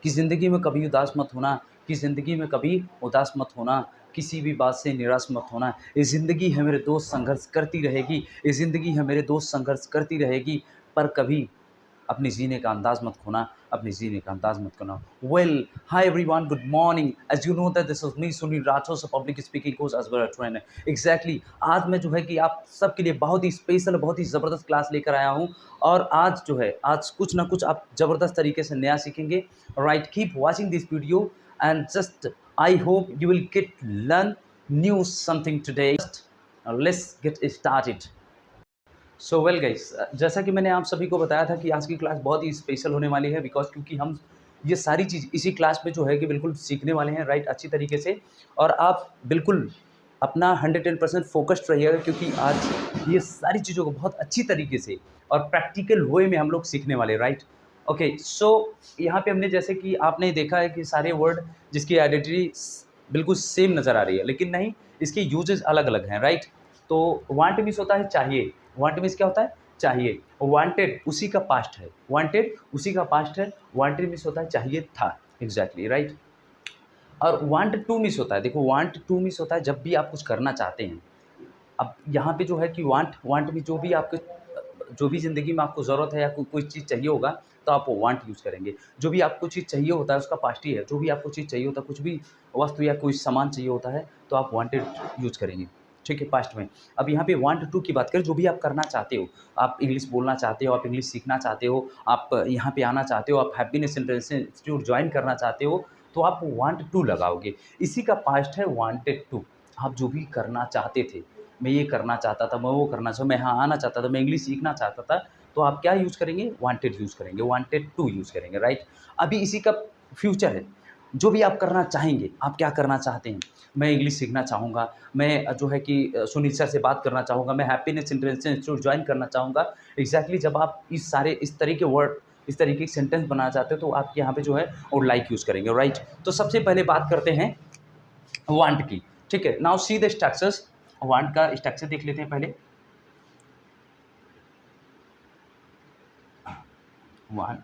कि ज़िंदगी में कभी उदास मत होना, कि ज़िंदगी में कभी उदास मत होना, किसी भी बात से निराश मत होना। ये ज़िंदगी है मेरे दोस्त संघर्ष करती रहेगी, ये ज़िंदगी है मेरे दोस्त संघर्ष करती रहेगी, पर कभी अपने जीने का अंदाज़ मत खोना, अपने जीने का अंदाज़ मत खोना। Well, hi everyone, good morning. As you know that this is me Sunil Rathore से public speaking course as well trainer. Exactly आज मैं जो है कि आप सबके लिए बहुत ही स्पेशल, बहुत ही ज़बरदस्त क्लास लेकर आया हूँ और आज जो है, आज कुछ ना कुछ आप ज़बरदस्त तरीके से नया सीखेंगे। Right, keep watching this video and just I hope you will get learn new something today. Let's get started. So well guys, जैसा कि मैंने आप सभी को बताया था कि आज की क्लास बहुत ही स्पेशल होने वाली है बिकॉज क्योंकि हम ये सारी चीज़ इसी क्लास में जो है कि बिल्कुल सीखने वाले हैं, राइट, अच्छी तरीके से। और आप बिल्कुल अपना 110% फोकस्ड रहिएगा क्योंकि आज ये सारी चीज़ों को बहुत अच्छी तरीके से और प्रैक्टिकल वे में हम लोग सीखने वाले, राइट। ओके, सो यहाँ पे हमने जैसे कि आपने देखा है कि सारे वर्ड जिसकी आइडेंटिटी बिल्कुल सेम नज़र आ रही है, लेकिन नहीं, इसके यूजेस अलग अलग हैं, राइट। तो वांट मीन्स होता है चाहिए, वांट मीन्स क्या होता है, चाहिए। वांटेड उसी का पास्ट है, वांटेड उसी का पास्ट है, वांटेड मीन्स होता है चाहिए था, एग्जैक्टली, राइट। और वांट टू मिस होता है, देखो वांट टू मिस होता है जब भी आप कुछ करना चाहते हैं। अब यहाँ पे जो है कि वांट वांट में जो भी आपके जो भी ज़िंदगी में आपको ज़रूरत है या कोई चीज़ चाहिए होगा तो आप वो वांट यूज़ करेंगे। जो भी आपको चीज़ चाहिए होता है उसका पास्ट ही है, जो भी आपको चीज़ चाहिए होता है, कुछ भी वस्तु या कोई सामान चाहिए होता है तो आप वांटेड यूज़ करेंगे, ठीक है, पास्ट में। अब यहाँ पे वांट टू की बात करें, जो भी आप करना चाहते हो, आप इंग्लिश बोलना चाहते हो, आप इंग्लिश सीखना चाहते हो, आप यहाँ पे आना चाहते हो, आप हैप्पीनेस इंस्टीट्यूट ज्वाइन करना चाहते हो, तो आप वांट टू लगाओगे। इसी का पास्ट है वांटेड टू। आप जो भी करना चाहते थे, मैं ये करना चाहता था, मैं वो करना चाहता, मैं यहाँ आना चाहता था, मैं इंग्लिश सीखना चाहता था, तो आप क्या यूज़ करेंगे, वांटेड यूज़ करेंगे, वांटेड टू यूज़ करेंगे, राइट। अभी इसी का फ्यूचर है, जो भी आप करना चाहेंगे, आप क्या करना चाहते हैं, मैं इंग्लिश सीखना चाहूँगा, मैं जो है कि सुनील सर से बात करना चाहूँगा, मैं हैप्पीनेस इंटरनेशनल इंस्टीट्यूट ज्वाइन करना चाहूँगा। एग्जैक्टली जब आप इस तरह के वर्ड, इस तरीके के सेंटेंस बनाना चाहते हो तो आप यहाँ पे जो है और लाइक यूज़ करेंगे, राइट। तो सबसे पहले बात करते हैं वांट की, ठीक है। Now see the structures, want का स्ट्रक्चर देख लेते हैं पहले। वांट,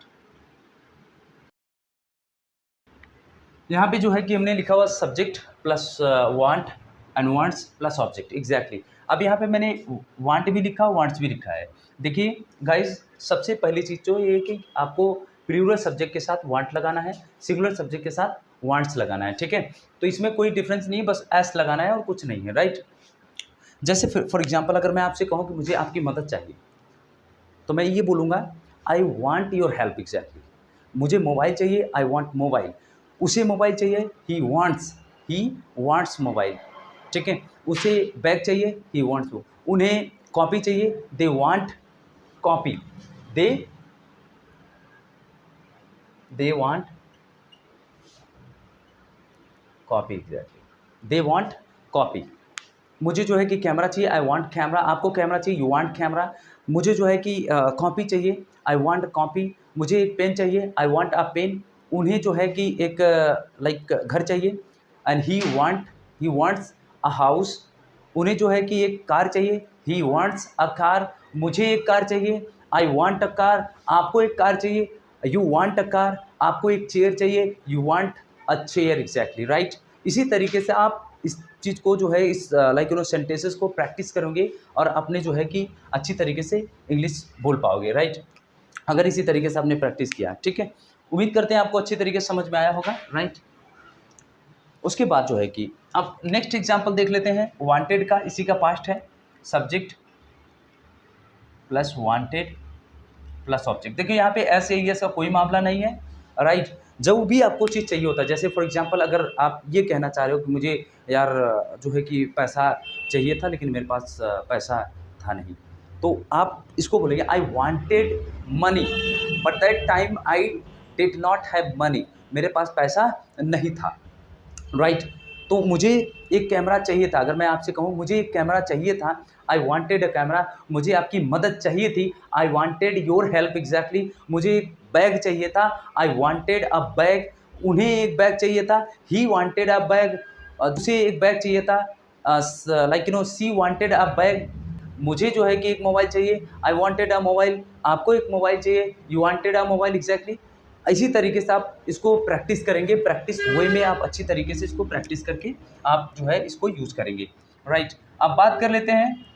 यहाँ पे जो है कि हमने लिखा हुआ subject plus want and wants plus object, exactly. अब यहाँ पे मैंने वांट भी लिखा, वांट्स भी लिखा है। देखिए गाइज, सबसे पहली चीज़ तो ये है कि आपको प्लूरल सब्जेक्ट के साथ वांट लगाना है, सिंगुलर सब्जेक्ट के साथ वांट्स लगाना है, ठीक है। तो इसमें कोई डिफरेंस नहीं है, बस एस लगाना है और कुछ नहीं है, राइट। जैसे फॉर एग्जाम्पल अगर मैं आपसे कहूँ कि मुझे आपकी मदद चाहिए तो मैं ये बोलूँगा I want your help, exactly. मुझे मोबाइल चाहिए, आई वॉन्ट मोबाइल। उसे मोबाइल चाहिए, ही वांट्स मोबाइल, ठीक है। उसे बैग चाहिए, ही वांट्स वो। उन्हें कॉपी चाहिए, they want copy, they they want copy, exactly, they want copy. मुझे जो है कि कैमरा चाहिए, आई वांट कैमरा। आपको कैमरा चाहिए, यू वांट कैमरा। मुझे जो है कि कॉपी चाहिए, आई वांट कॉपी। मुझे एक पेन चाहिए, आई वांट अ पेन। उन्हें जो है कि एक लाइक घर चाहिए, and he wants a house. उन्हें जो है कि एक कार चाहिए, ही वांट्स अ कार। मुझे एक कार चाहिए, आई वांट अ कार। आपको एक कार चाहिए, यू वांट अ कार। आपको एक चेयर चाहिए, you want a chair, exactly, right. इसी तरीके से आप इस चीज़ को जो है इस लाइक सेंटेंसेस को प्रैक्टिस करोगे और अपने जो है कि अच्छी तरीके से इंग्लिश बोल पाओगे, राइट। अगर इसी तरीके से आपने प्रैक्टिस किया, ठीक है। उम्मीद करते हैं आपको अच्छी तरीके से समझ में आया होगा, राइट। उसके बाद जो है कि अब नेक्स्ट एग्जाम्पल देख लेते हैं वांटेड का। इसी का पास्ट है subject plus wanted plus object. देखिए यहाँ पे ऐसे ही का कोई मामला नहीं है, राइट। जब भी आपको चीज़ चाहिए होता है, जैसे फॉर एग्जांपल अगर आप ये कहना चाह रहे हो कि मुझे यार जो है कि पैसा चाहिए था लेकिन मेरे पास पैसा था नहीं, तो आप इसको बोलेंगे I wanted money but that time I did not have money. मेरे पास पैसा नहीं था, राइट। तो मुझे एक कैमरा चाहिए था। अगर मैं आपसे कहूँ मुझे एक कैमरा चाहिए था, आई वांटेड अ कैमरा। मुझे आपकी मदद चाहिए थी, I wanted your help, exactly. मुझे एक बैग चाहिए था, आई वांटेड अ बैग। उन्हें एक बैग चाहिए था, ही वांटेड अ बैग। उसे एक बैग चाहिए था, like she wanted a bag. मुझे जो है कि एक मोबाइल चाहिए, आई वांटेड अ मोबाइल। आपको एक मोबाइल चाहिए, you wanted a mobile, exactly. इसी तरीके से आप इसको प्रैक्टिस करेंगे, प्रैक्टिस वे में आप अच्छी तरीके से इसको प्रैक्टिस करके आप जो है इसको यूज़ करेंगे, राइट। अब बात कर लेते हैं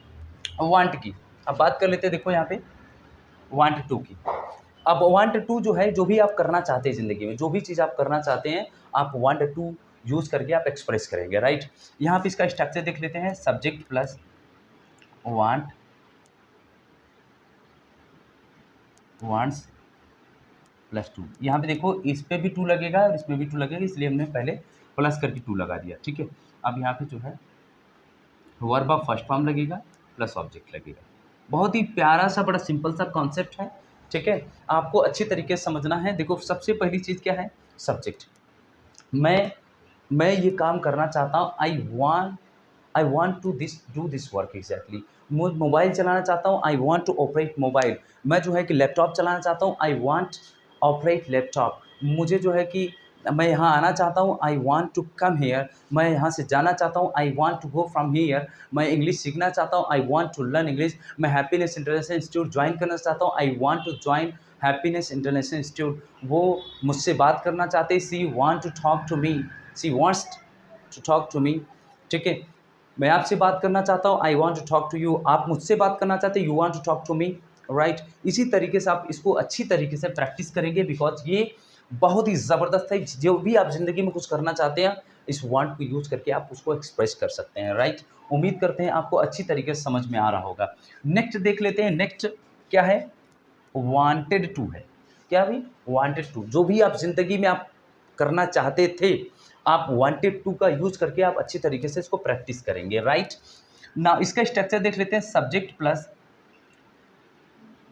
वांट की। अब बात कर लेते हैं, देखो यहाँ पे वांट टू की। अब वांट टू जो है, जो भी आप करना चाहते हैं ज़िंदगी में, जो भी चीज़ आप करना चाहते हैं, आप वांट टू यूज़ करके आप एक्सप्रेस करेंगे, राइट। यहाँ पे इसका स्ट्रक्चर देख लेते हैं, subject plus want, wants plus two. यहाँ पे देखो इस पे भी टू लगेगा और इसमें भी टू लगेगा, इसलिए हमने पहले प्लस करके टू लगा दिया, ठीक है। अब यहाँ पे जो है वर्ब ऑफ फर्स्ट फॉर्म लगेगा प्लस ऑब्जेक्ट लगेगा। बहुत ही प्यारा सा बड़ा सिंपल सा कॉन्सेप्ट है, ठीक है। आपको अच्छी तरीके से समझना है। देखो सबसे पहली चीज़ क्या है, सब्जेक्ट। मैं ये काम करना चाहता हूँ, I want to do this work exactly. मैं मोबाइल चलाना चाहता हूँ, I want to operate mobile. मैं जो है कि लैपटॉप चलाना चाहता हूँ, आई वांट ऑपरेट लैपटॉप। मुझे जो है कि मैं यहाँ आना चाहता हूँ, I want to come here. मैं यहाँ से जाना चाहता हूँ, I want to go from here. मैं इंग्लिश सीखना चाहता हूँ, I want to learn English. मैं हैप्पीनेस इंटरनेशनल इंस्टीट्यूट ज्वाइन करना चाहता हूँ, I want to join Happiness International Institute. वो मुझसे बात करना चाहते हैं, she want to talk to me, she wants to talk to me, ठीक है। मैं आपसे बात करना चाहता हूँ, I want to talk to you. आप मुझसे बात करना चाहते हैं, you want to talk to me, right. इसी तरीके से आप इसको अच्छी तरीके से प्रैक्टिस करेंगे, बिकॉज ये बहुत ही ज़बरदस्त है। जो भी आप ज़िंदगी में कुछ करना चाहते हैं, इस वांट को यूज़ करके आप उसको एक्सप्रेस कर सकते हैं, राइट। उम्मीद करते हैं आपको अच्छी तरीके से समझ में आ रहा होगा। नेक्स्ट देख लेते हैं, नेक्स्ट क्या है, वांटेड टू है। क्या भी, वांटेड टू। जो भी आप ज़िंदगी में आप करना चाहते थे, आप वांटेड टू का यूज़ करके आप अच्छी तरीके से इसको प्रैक्टिस करेंगे, राइट। ना इसका स्ट्रक्चर देख लेते हैं, subject plus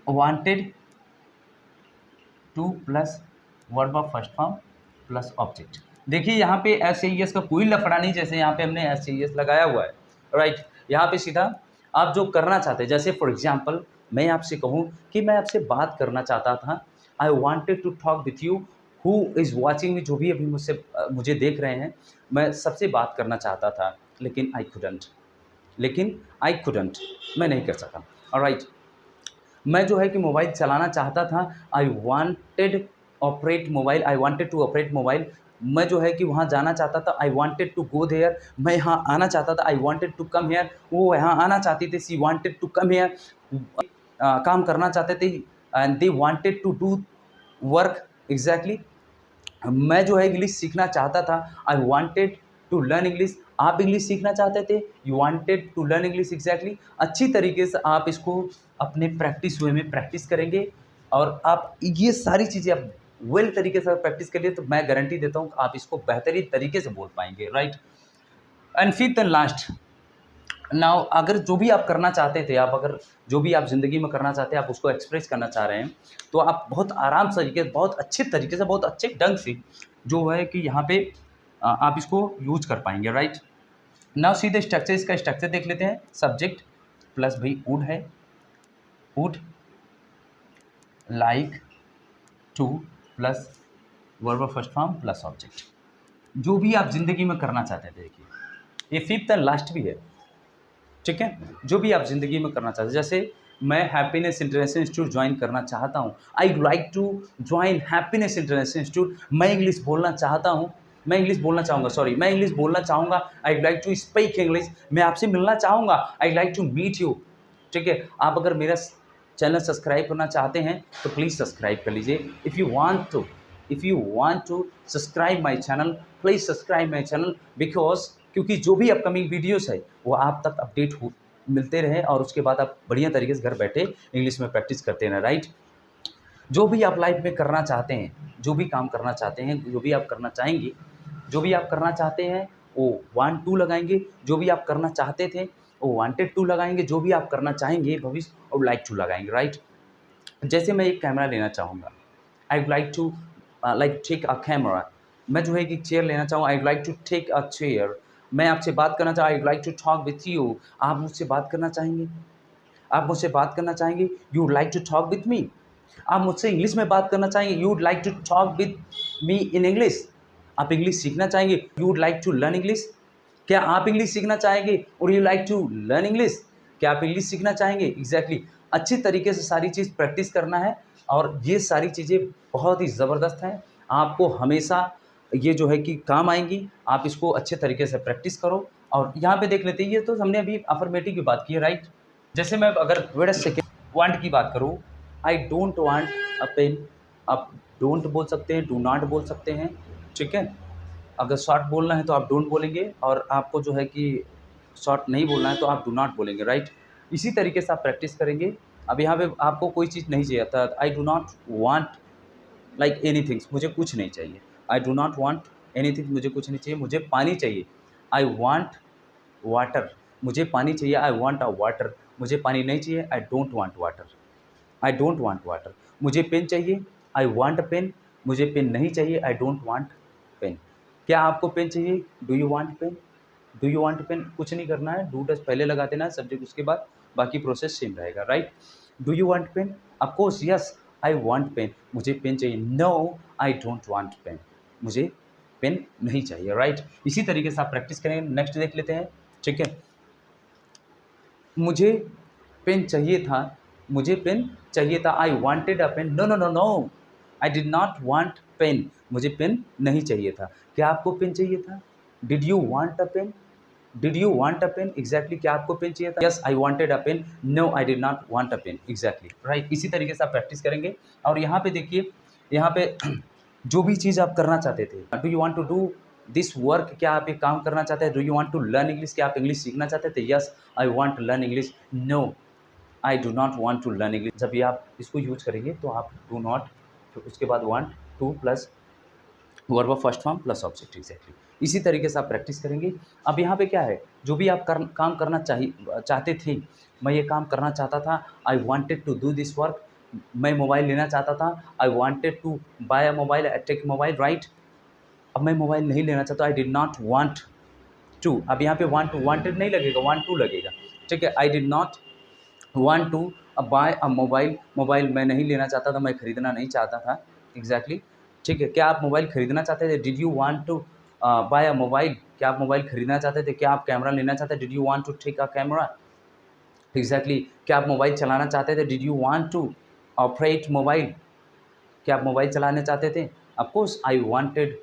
wanted two plus verb of first form plus object. देखिए यहाँ पे एस का कोई लफड़ा नहीं, जैसे यहाँ पे हमने एस लगाया हुआ है, राइट। यहाँ पे सीधा आप जो करना चाहते हैं, जैसे फॉर एग्जांपल मैं आपसे कहूँ कि मैं आपसे बात करना चाहता था, I wanted to talk with you who is watching me. जो भी अभी मुझे देख रहे हैं, मैं सबसे बात करना चाहता था, लेकिन आई कुडंट, मैं नहीं कर सका, ऑलराइट। मैं जो है कि मोबाइल चलाना चाहता था, I wanted to operate mobile. मैं जो है कि वहाँ जाना चाहता था, I wanted to go there. मैं यहाँ आना चाहता था, I wanted to come here. वो यहाँ आना चाहती थी, she wanted to come here. काम करना चाहते थे, and they wanted to do work exactly. मैं जो है इंग्लिश सीखना चाहता था, I wanted to learn English. आप इंग्लिश सीखना चाहते थे, you wanted to learn English exactly. अच्छी तरीके से आप इसको अपने प्रैक्टिस वे में प्रैक्टिस करेंगे, और आप ये सारी चीज़ें आप वेल तरीके से प्रैक्टिस करिए, तो मैं गारंटी देता हूँ आप इसको बेहतरीन तरीके से बोल पाएंगे, right. And fifth and last, now अगर जो भी आप करना चाहते थे, अगर जो भी आप ज़िंदगी में करना चाहते हैं, आप उसको एक्सप्रेस करना चाह रहे हैं, तो आप बहुत आराम तरीके, बहुत अच्छे तरीके से, बहुत अच्छे ढंग से जो है कि यहाँ पे आप इसको यूज कर पाएंगे, राइट। नाउ सीधे स्ट्रक्चर, इसका स्ट्रक्चर देख लेते हैं, सब्जेक्ट प्लस भाई वुड है, would like two plus verb of first form plus object. जो भी आप ज़िंदगी में करना चाहते थे, देखिए ये फिफ्थ एंड लास्ट भी है, ठीक है। जो भी आप ज़िंदगी में करना चाहते हैं, जैसे मैं हैप्पीनेस इंटरनेशनल इंस्टीट्यूट ज्वाइन करना चाहता हूँ, I like to join Happiness International Institute. मैं इंग्लिश बोलना चाहता हूँ, मैं इंग्लिश बोलना चाहूँगा, I like to speak English. मैं आपसे मिलना चाहूँगा, I like to meet you, ठीक है। आप अगर मेरा चैनल सब्सक्राइब करना चाहते हैं तो प्लीज़ सब्सक्राइब कर लीजिए। If you want to subscribe my channel, please subscribe my channel, because क्योंकि जो भी अपकमिंग वीडियोस है वो आप तक अपडेट मिलते रहे, और उसके बाद आप बढ़िया तरीके से घर बैठे इंग्लिश में प्रैक्टिस करते रहें, राइट। जो भी आप लाइफ में करना चाहते हैं, जो भी काम करना चाहते हैं, जो भी आप करना चाहेंगे, जो भी आप करना चाहते हैं वो वांट टू लगाएंगे। जो भी आप करना चाहते थे वो वांटेड टू लगाएंगे। जो भी आप करना चाहेंगे भविष्य, और लाइक टू लगाएंगे, राइट। जैसे मैं एक कैमरा लेना चाहूँगा, I like to take a camera. मैं जो है कि चेयर लेना चाहूँ, I like to take a chair. मैं आपसे बात करना चाहूँ, I like to talk with you. आप मुझसे बात करना चाहेंगे, you like to talk with me. आप मुझसे इंग्लिश में बात करना चाहेंगे, you would like to talk with me in English. आप इंग्लिश सीखना चाहेंगे, you would like to learn English. क्या आप इंग्लिश सीखना चाहेंगे, और you like to learn English? क्या आप इंग्लिश सीखना चाहेंगे? एग्जैक्टली। अच्छी तरीके से सारी चीज़ प्रैक्टिस करना है और ये सारी चीज़ें बहुत ही ज़बरदस्त हैं। आपको हमेशा ये जो है कि काम आएँगी। आप इसको अच्छे तरीके से प्रैक्टिस करो और यहाँ पे देख लेते हैं, ये तो हमने अभी अफ़र्मेटिव की बात की है, राइट? जैसे मैं अगर वेट अ सेकंड वांट की बात करूँ, I don't want a pen, आप डोंट बोल सकते हैं, डू नॉट बोल सकते हैं, ठीक है? अगर शॉर्ट बोलना है तो आप डोंट बोलेंगे और आपको जो है कि शॉर्ट नहीं बोलना है तो आप डू नॉट बोलेंगे, राइट? इसी तरीके से आप प्रैक्टिस करेंगे। अब यहाँ पे आपको कोई चीज़ नहीं चाहिए था, आई do not want like anything, मुझे कुछ नहीं चाहिए। आई डू नॉट वांट एनीथिंग, मुझे कुछ नहीं चाहिए, मुझे पानी चाहिए। आई वांट वाटर, मुझे पानी चाहिए। आई वांट अ वाटर, मुझे पानी नहीं चाहिए। I don't want water, I don't want water. मुझे पेन चाहिए। आई वांट अ पेन, मुझे पेन नहीं चाहिए। I don't want pen. क्या आपको पेन चाहिए? Do you want pen? Do you want pen? कुछ नहीं करना है, डू डज पहले लगा देना है, सब्जेक्ट उसके बाद, बाकी प्रोसेस सेम रहेगा, right? Do you want pen? Of course yes, I want pen, मुझे पेन चाहिए। No, I don't want pen, मुझे पेन नहीं चाहिए, राइट? इसी तरीके से आप प्रैक्टिस करेंगे। नेक्स्ट देख लेते हैं, ठीक है? मुझे पेन चाहिए था, मुझे पेन चाहिए था। I wanted a pen, no no no no, I did not want pen, मुझे पेन नहीं चाहिए था। क्या आपको पेन चाहिए था? Did you want a pen? Did you want a pen? Exactly, क्या आपको पेन चाहिए था? Yes, I wanted a pen. No, I did not want a pen, exactly, right? इसी तरीके से आप प्रैक्टिस करेंगे और यहाँ पे देखिए, यहाँ पे जो भी चीज़ आप करना चाहते थे, do you want to do this work, क्या आप ये काम करना चाहते हैं? Do you want to learn English, क्या आप इंग्लिश सीखना चाहते थे? Yes, I want to learn English. No, I do not want to learn English. जब ये आप इसको यूज करेंगे तो आप डू नॉट, फिर उसके बाद want, two plus verb of first form plus object, exactly. इसी तरीके से आप प्रैक्टिस करेंगे। अब यहाँ पे क्या है, जो भी आप काम करना चाहते थे, मैं ये काम करना चाहता था, I wanted to do this work. मैं मोबाइल लेना चाहता था, I wanted to buy a mobile, take mobile, right? अब मैं मोबाइल नहीं लेना चाहता, I did not want to. अब यहाँ पे वांट टू, वांटेड नहीं लगेगा, वांट टू लगेगा, ठीक है? I did not want to buy a mobile, mobile मैं नहीं लेना चाहता था, मैं खरीदना नहीं चाहता था, एग्जैक्टली, ठीक है? क्या आप मोबाइल खरीदना चाहते थे? Did you want to buy a mobile, क्या आप मोबाइल खरीदना चाहते थे? क्या आप कैमरा लेना चाहते थे? Did you want to take a camera, exactly. क्या आप मोबाइल चलाना चाहते थे? Did you want to operate mobile, क्या आप मोबाइल चलाना चाहते थे? Of course I wanted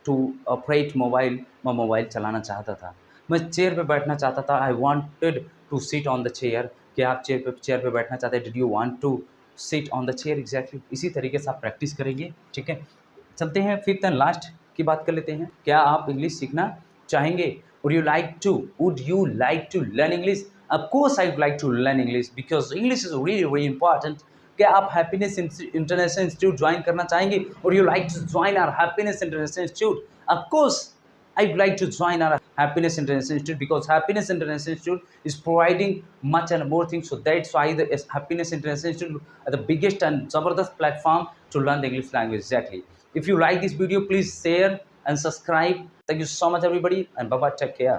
to operate mobile, मैं मोबाइल चलाना चाहता था। मैं चेयर पे बैठना चाहता था, I wanted to sit on the chair, क्या आप चेयर पे बैठना चाहते हैं? Did you want to sit on the chair, exactly. इसी तरीके से आप प्रैक्टिस करेंगे, ठीक है? चलते हैं फिफ्थ एंड लास्ट की बात कर लेते हैं। क्या आप इंग्लिश सीखना चाहेंगे? Would you like to learn English? Of course I would like to learn English because English is really very important. क्या आप हैप्पीनेस इंटरनेशनल इंस्टीट्यूट ज्वाइन करना चाहेंगे? और you like to join our Happiness International Institute? Of course I would like to join our Happiness International Institute because Happiness International Institute is providing much and more things. So that's why the Happiness International Institute are the biggest and Zabardast platform to learn the English language. Exactly. If you like this video, please share and subscribe. Thank you so much, everybody, and bye bye. Take care.